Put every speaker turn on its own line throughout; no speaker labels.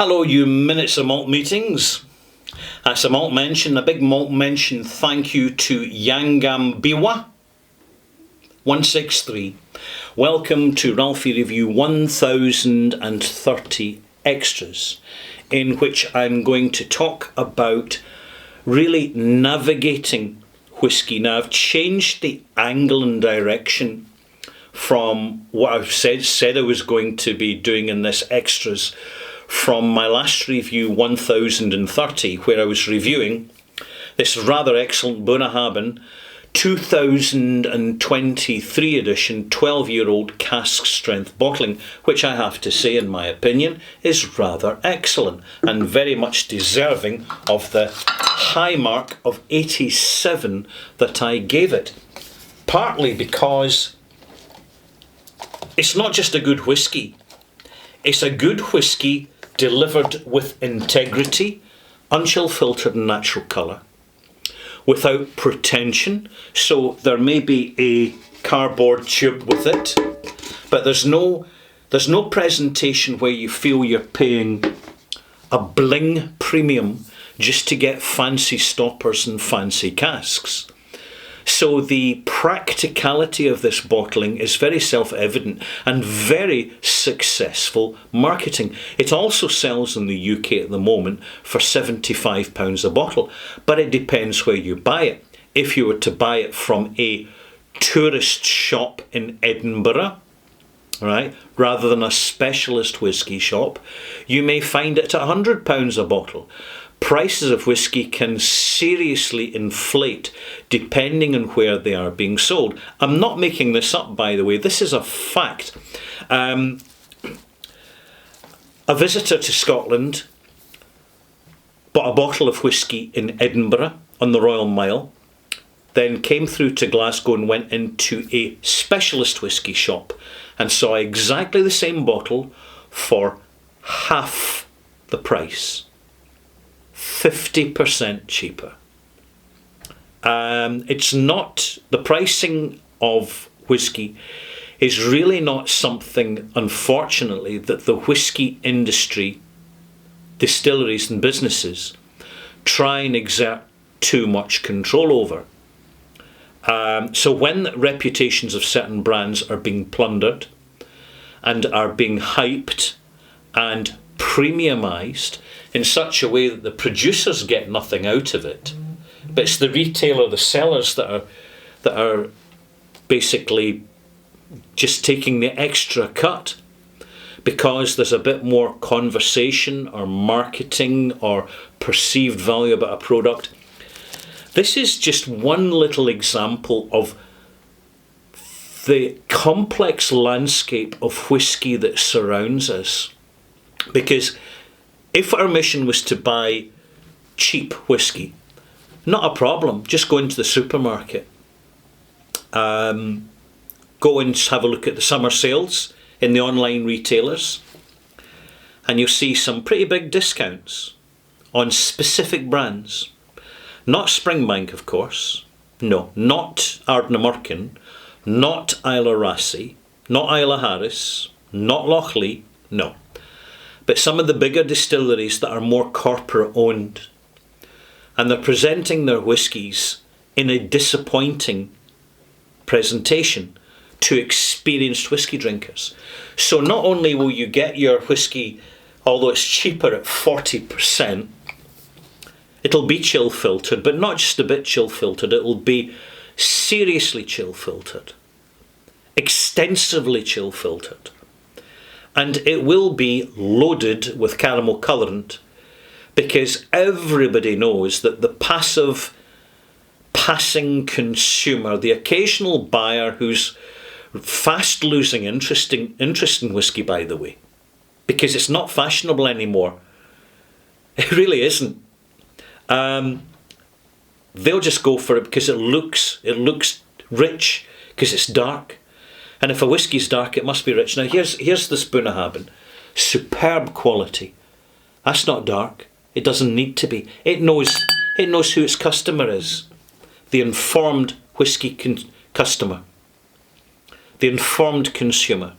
Hello, you Minutes of Malt meetings. That's a malt mention, a big malt mention. Thank you to Yangambiwa 163. Welcome to Ralphie Review 1030 Extras, in which I'm going to talk about really navigating whisky. Now, I've changed the angle and direction from what I've said I was going to be doing in this Extras from my last review 1030, where I was reviewing this rather excellent Bunnahabhain 2023 edition 12-year-old cask strength bottling, which I have to say, in my opinion, is rather excellent and very much deserving of the high mark of 87 that I gave it. Partly because it's not just a good whisky, it's a good whisky delivered with integrity, unchill filtered and natural colour, without pretension. So there may be a cardboard tube with it, but there's no presentation where you feel you're paying a bling premium just to get fancy stoppers and fancy casks. So the practicality of this bottling is very self-evident and very successful marketing. It also sells in the UK at the moment for £75 a bottle, but it depends where you buy it. If you were to buy it from a tourist shop in Edinburgh, right, rather than a specialist whisky shop, you may find it at £100 a bottle. Prices of whisky can seriously inflate depending on where they are being sold. I'm not making this up, by the way. This is a fact. A visitor to Scotland bought a bottle of whisky in Edinburgh on the Royal Mile, then came through to Glasgow and went into a specialist whisky shop and saw exactly the same bottle for half the price. 50% cheaper. It's not, the pricing of whisky is really not something, unfortunately, that the whisky industry, distilleries and businesses try and exert too much control over. So when reputations of certain brands are being plundered and are being hyped and premiumised in such a way that the producers get nothing out of it, but it's the retailer, the sellers that are basically just taking the extra cut because there's a bit more conversation or marketing or perceived value about a product. This is just one little example of the complex landscape of whisky that surrounds us. Because if our mission was to buy cheap whisky, not a problem, just go into the supermarket. Go and have a look at the summer sales in the online retailers, and you'll see some pretty big discounts on specific brands. Not Springbank, of course. No, not Ardnamurchan, not Isla Rassi, not Isla Harris, not Lochlee, no. But some of the bigger distilleries that are more corporate owned, and they're presenting their whiskies in a disappointing presentation to experienced whisky drinkers. So not only will you get your whisky, although it's cheaper at 40%, it'll be chill filtered, but not just a bit chill filtered, it'll be seriously chill filtered, extensively chill filtered. And it will be loaded with caramel colorant, because everybody knows that the passing consumer, the occasional buyer who's fast losing interest in whisky, by the way, because it's not fashionable anymore. It really isn't. They'll just go for it because it looks rich, because it's dark. And if a whisky's dark, it must be rich. Now here's this Bunnahabhain. Superb quality. That's not dark. It doesn't need to be. It knows who its customer is. The informed whisky customer. The informed consumer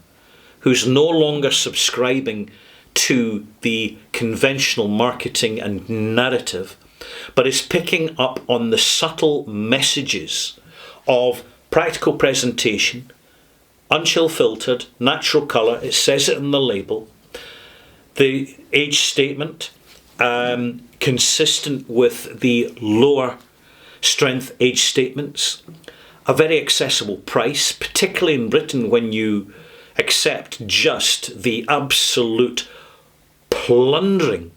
who's no longer subscribing to the conventional marketing and narrative, but is picking up on the subtle messages of practical presentation, unchill filtered, natural colour, it says it in the label, the age statement, consistent with the lower strength age statements, a very accessible price, particularly in Britain when you accept just the absolute plundering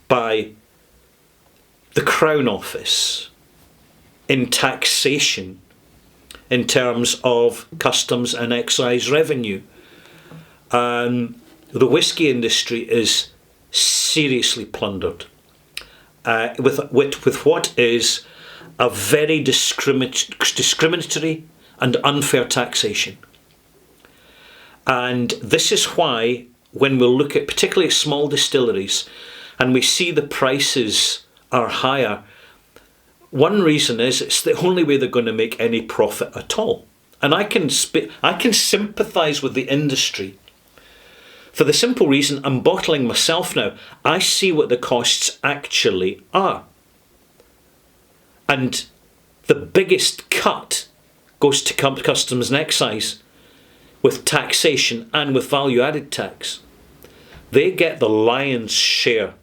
by the Crown Office in taxation in terms of customs and excise revenue. The whisky industry is seriously plundered with what is a very discriminatory and unfair taxation. And this is why, when we look at particularly small distilleries and we see the prices are higher, one reason is it's the only way they're going to make any profit at all. And I can sympathise with the industry for the simple reason I'm bottling myself now. I see what the costs actually are. And the biggest cut goes to customs and excise, with taxation and with value-added tax. They get the lion's share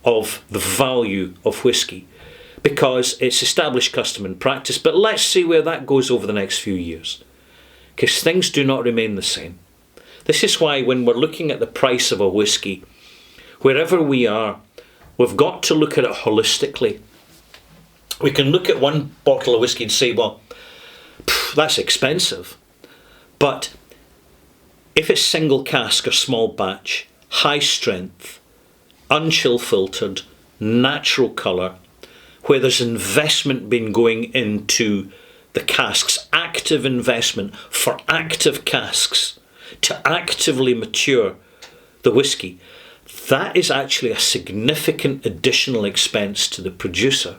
of the value of whisky because it's established custom and practice. But let's see where that goes over the next few years, because things do not remain the same. This is why when we're looking at the price of a whisky, wherever we are, we've got to look at it holistically. We can look at one bottle of whisky and say, well, that's expensive. But if it's single cask or small batch, high strength, unchill filtered, natural colour, where there's investment been going into the casks, active investment for active casks to actively mature the whisky, that is actually a significant additional expense to the producer.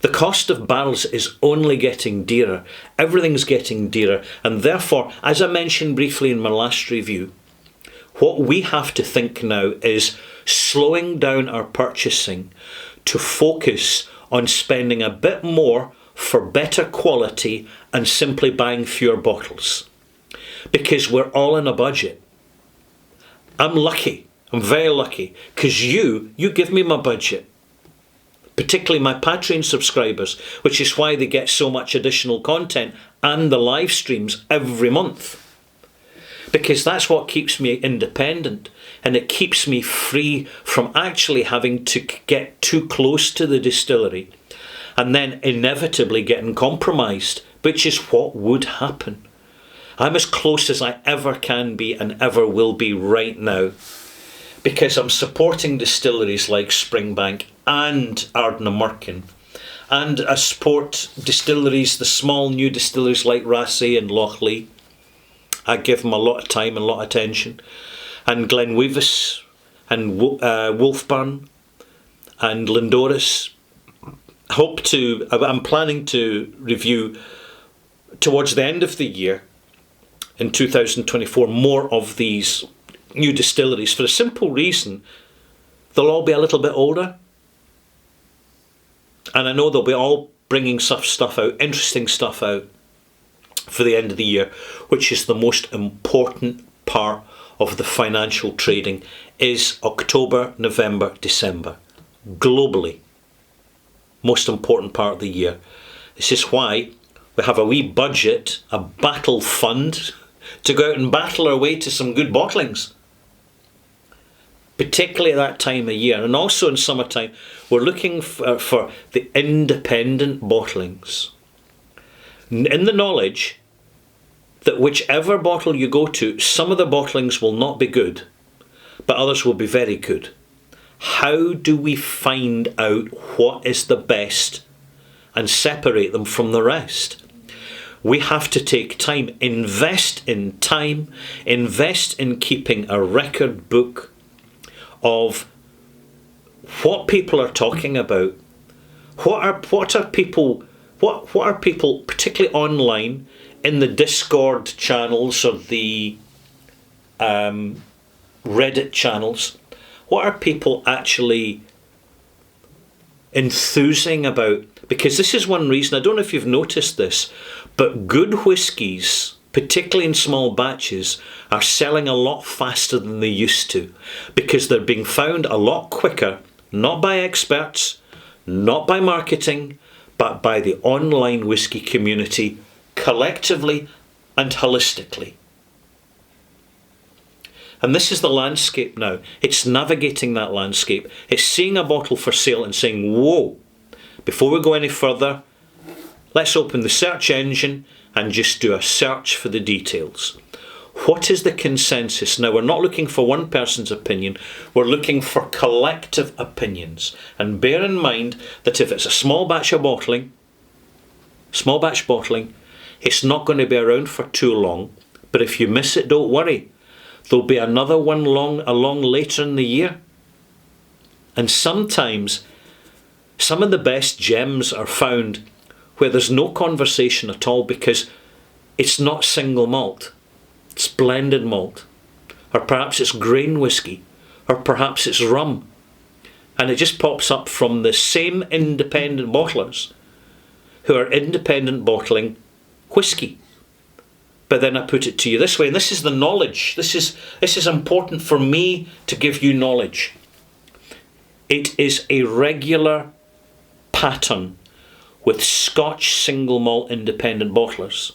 The cost of barrels is only getting dearer. Everything's getting dearer. And therefore, as I mentioned briefly in my last review, what we have to think now is slowing down our purchasing to focus on spending a bit more for better quality and simply buying fewer bottles. Because we're all in a budget. I'm lucky. I'm very lucky. Because you give me my budget. Particularly my Patreon subscribers, which is why they get so much additional content and the live streams every month. Because that's what keeps me independent, and it keeps me free from actually having to get too close to the distillery and then inevitably getting compromised, which is what would happen. I'm as close as I ever can be and ever will be right now, because I'm supporting distilleries like Springbank and Ardnamurchan, and I support distilleries, the small new distilleries like Raasay and Lochleigh. I give them a lot of time and a lot of attention, and Glenweavis and Wolfburn and Lindoris. I'm planning to review towards the end of the year in 2024 more of these new distilleries, for a simple reason: they'll all be a little bit older, and I know they'll be all bringing stuff out, interesting stuff out for the end of the year, which is the most important part of the financial trading, is October, November, December. Globally, most important part of the year. This is why we have a wee budget, a battle fund, to go out and battle our way to some good bottlings. Particularly at that time of year, and also in summertime, we're looking for the independent bottlings. In the knowledge that whichever bottle you go to, some of the bottlings will not be good, but others will be very good. How do we find out what is the best and separate them from the rest? We have to take time, invest in time, invest in keeping a record book of what people are talking about. What are people, particularly online, in the Discord channels or the Reddit channels. What are people actually enthusing about? Because this is one reason, I don't know if you've noticed this, but good whiskies, particularly in small batches, are selling a lot faster than they used to, because they're being found a lot quicker, not by experts, not by marketing, but by the online whisky community collectively and holistically. And this is the landscape now. It's navigating that landscape. It's seeing a bottle for sale and saying, whoa, before we go any further, let's open the search engine and just do a search for the details. What is the consensus? Now, we're not looking for one person's opinion. We're looking for collective opinions. And bear in mind that if it's a small batch bottling, it's not going to be around for too long. But if you miss it, don't worry. There'll be another one along later in the year. And sometimes some of the best gems are found where there's no conversation at all, because it's not single malt. It's blended malt. Or perhaps it's grain whisky. Or perhaps it's rum. And it just pops up from the same independent bottlers who are independent bottling whisky. But then I put it to you this way, and this is the knowledge. This is important for me to give you knowledge. It is a regular pattern with Scotch single malt independent bottlers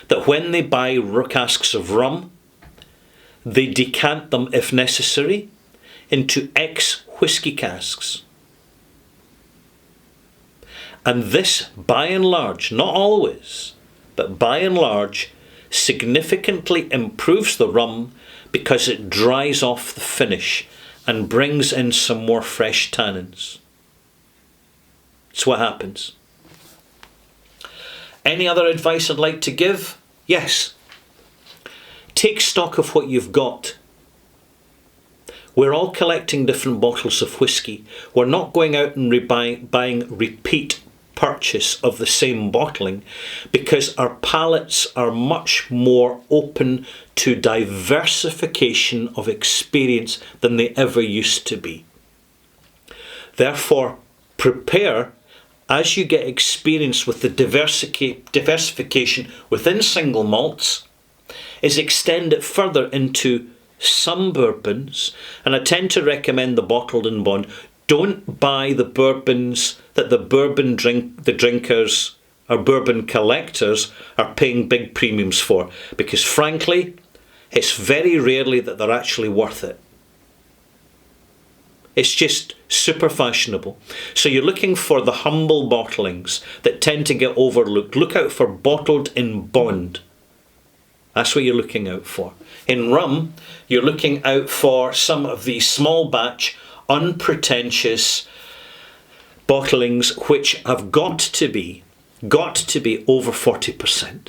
that when they buy casks of rum, they decant them, if necessary, into ex-whisky casks. And this, by and large, not always, but by and large, significantly improves the rum because it dries off the finish and brings in some more fresh tannins. It's what happens. Any other advice I'd like to give? Yes. Take stock of what you've got. We're all collecting different bottles of whisky. We're not going out and buying repeat purchase of the same bottling, because our palates are much more open to diversification of experience than they ever used to be. Therefore, prepare as you get experience with the diversification within single malts, is extend it further into some bourbons, and I tend to recommend the bottled in bond. Don't buy the bourbons that the drinkers or bourbon collectors are paying big premiums for, because frankly, it's very rarely that they're actually worth it. It's just super fashionable. So you're looking for the humble bottlings that tend to get overlooked. Look out for bottled in bond. That's what you're looking out for. In rum, you're looking out for some of these small batch, unpretentious bottlings which have got to be over 40%.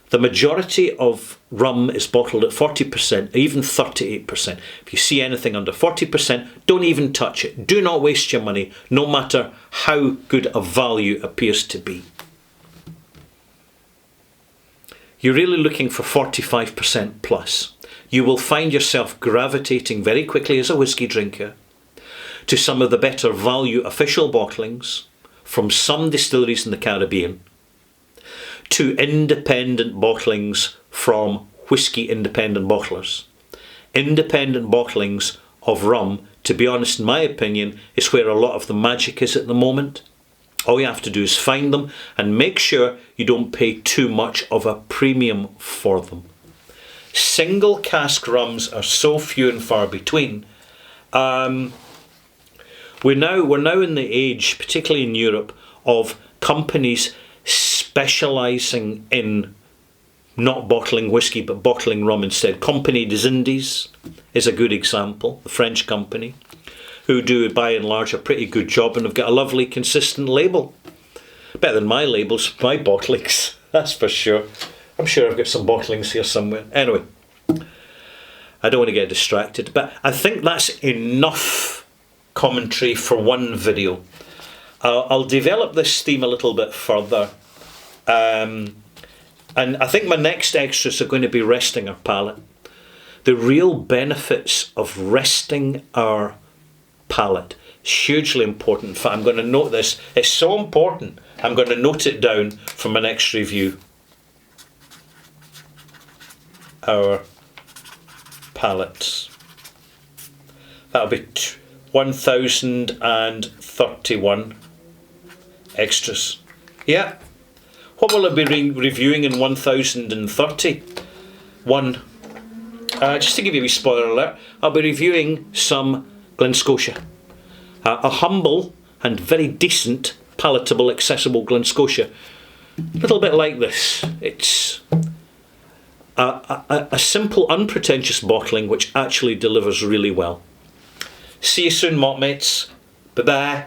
The majority of rum is bottled at 40%, even 38%. If you see anything under 40%, don't even touch it. Do not waste your money, no matter how good a value appears to be. You're really looking for 45% plus. You will find yourself gravitating very quickly as a whisky drinker to some of the better value official bottlings from some distilleries in the Caribbean, to independent bottlings from whisky independent bottlers. Independent bottlings of rum, to be honest, in my opinion, is where a lot of the magic is at the moment. All you have to do is find them and make sure you don't pay too much of a premium for them. Single cask rums are so few and far between. We're now in the age, particularly in Europe, of companies specialising in not bottling whisky but bottling rum instead. Compagnie des Indes is a good example, the French company, who do by and large a pretty good job and have got a lovely consistent label. Better than my labels, my bottlings, that's for sure. I'm sure I've got some bottlings here somewhere. Anyway, I don't want to get distracted, but I think that's enough commentary for one video. I'll develop this theme a little bit further. And I think my next extras are going to be resting our palate. the real benefits of resting our palate. It's hugely important. In fact, I'm going to note this. It's so important, I'm going to note it down for my next review. Our palates. That'll be 1031 extras. Yeah. What will I be reviewing in 1031? Just to give you a wee spoiler alert, I'll be reviewing some Glen Scotia. A humble and very decent, palatable, accessible Glen Scotia. A little bit like this. It's a simple, unpretentious bottling which actually delivers really well. See you soon, mock mates. Bye-bye.